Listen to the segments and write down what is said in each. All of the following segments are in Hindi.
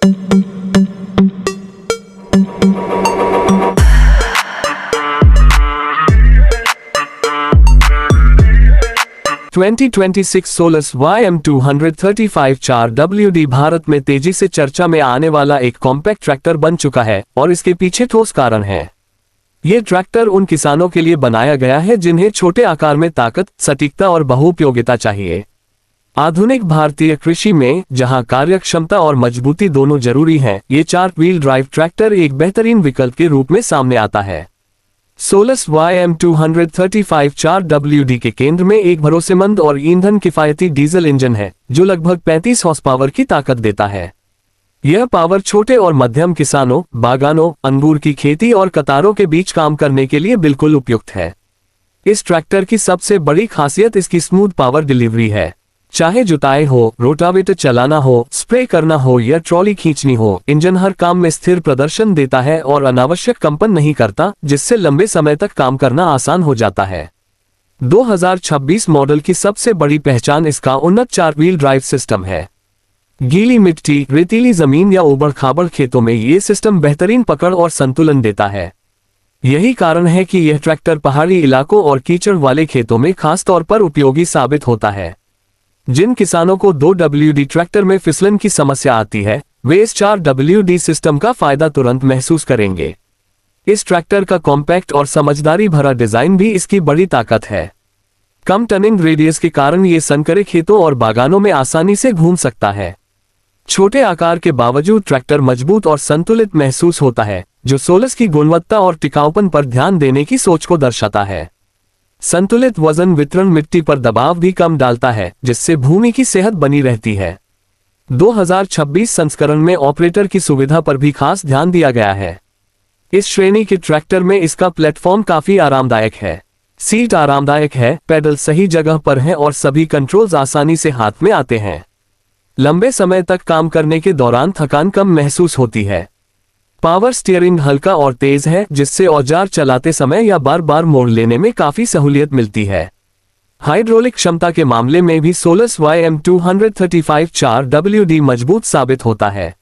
2026 सोलस YM235 4WD भारत में तेजी से चर्चा में आने वाला एक कॉम्पैक्ट ट्रैक्टर बन चुका है और इसके पीछे ठोस कारण है। ये ट्रैक्टर उन किसानों के लिए बनाया गया है जिन्हें छोटे आकार में ताकत, सटीकता और बहुउपयोगिता चाहिए। आधुनिक भारतीय कृषि में जहां कार्यक्षमता और मजबूती दोनों जरूरी हैं, ये 4 व्हील ड्राइव ट्रैक्टर एक बेहतरीन विकल्प के रूप में सामने आता है। सोलस YM235 4WD के केंद्र में एक भरोसेमंद और ईंधन किफायती डीजल इंजन है जो लगभग 35 हॉर्स पावर की ताकत देता है। यह पावर छोटे और मध्यम किसानों, बागानों, अंगूर की खेती और कतारों के बीच काम करने के लिए बिल्कुल उपयुक्त है। इस ट्रैक्टर की सबसे बड़ी खासियत इसकी स्मूथ पावर डिलीवरी है। चाहे जुताई हो, रोटावेटर चलाना हो, स्प्रे करना हो या ट्रॉली खींचनी हो, इंजन हर काम में स्थिर प्रदर्शन देता है और अनावश्यक कंपन नहीं करता, जिससे लंबे समय तक काम करना आसान हो जाता है। 2026 मॉडल की सबसे बड़ी पहचान इसका उन्नत 4 व्हील ड्राइव सिस्टम है। गीली मिट्टी, रेतीली जमीन या उबड़-खाबड़ खेतों में ये सिस्टम बेहतरीन पकड़ और संतुलन देता है। यही कारण है कि यह ट्रैक्टर पहाड़ी इलाकों और कीचड़ वाले खेतों में खास तौर पर उपयोगी साबित होता है। जिन किसानों को 2WD ट्रैक्टर में फिसलन की समस्या आती है, वे इस 4WD सिस्टम का फायदा तुरंत महसूस करेंगे। इस ट्रैक्टर का कॉम्पैक्ट और समझदारी भरा डिजाइन भी इसकी बड़ी ताकत है। कम टर्निंग रेडियस के कारण ये संकरे खेतों और बागानों में आसानी से घूम सकता है। छोटे आकार के बावजूद ट्रैक्टर मजबूत और संतुलित महसूस होता है, जो सोलस की गुणवत्ता और टिकाऊपन पर ध्यान देने की सोच को दर्शाता है। संतुलित वजन वितरण मिट्टी पर दबाव भी कम डालता है, जिससे भूमि की सेहत बनी रहती है। 2026 संस्करण में ऑपरेटर की सुविधा पर भी खास ध्यान दिया गया है। इस श्रेणी के ट्रैक्टर में इसका प्लेटफॉर्म काफी आरामदायक है। सीट आरामदायक है, पेडल सही जगह पर है और सभी कंट्रोल्स आसानी से हाथ में आते हैं। लंबे समय तक काम करने के दौरान थकान कम महसूस होती है। पावर स्टीयरिंग हल्का और तेज है, जिससे औजार चलाते समय या बार बार मोड़ लेने में काफी सहूलियत मिलती है। हाइड्रोलिक क्षमता के मामले में भी सोलस YM235 4WD मजबूत साबित होता है।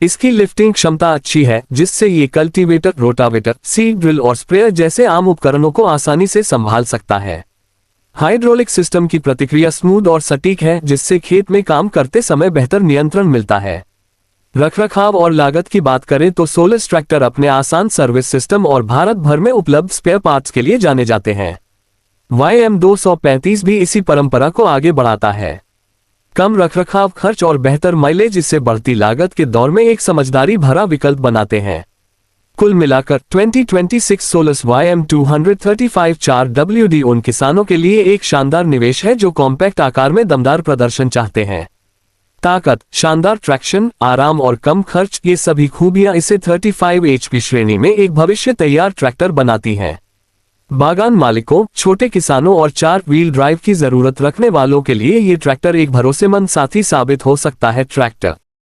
इसकी लिफ्टिंग क्षमता अच्छी है, जिससे ये कल्टीवेटर, रोटावेटर, सीड ड्रिल और स्प्रेयर जैसे आम उपकरणों को आसानी से संभाल सकता है। हाइड्रोलिक सिस्टम की प्रतिक्रिया स्मूथ और सटीक है, जिससे खेत में काम करते समय बेहतर नियंत्रण मिलता है। रखरखाव और लागत की बात करें तो सोलस ट्रैक्टर अपने आसान सर्विस सिस्टम और भारत भर में उपलब्ध स्पेयर पार्ट्स के लिए जाने जाते हैं। YM235 भी इसी परंपरा को आगे बढ़ाता है। कम रखरखाव खर्च और बेहतर माइलेज इससे बढ़ती लागत के दौर में एक समझदारी भरा विकल्प बनाते हैं। कुल मिलाकर 2026 सोलस YM235 4WD उन किसानों के लिए एक शानदार निवेश है जो कॉम्पैक्ट आकार में दमदार प्रदर्शन चाहते हैं। ताकत, शानदार ट्रैक्शन, आराम और कम खर्च, ये सभी खूबियां इसे 35 HP श्रेणी में एक भविष्य तैयार ट्रैक्टर बनाती हैं। बागान मालिकों, छोटे किसानों और 4 व्हील ड्राइव की जरूरत रखने वालों के लिए ये ट्रैक्टर एक भरोसेमंद साथी साबित हो सकता है। ट्रैक्टर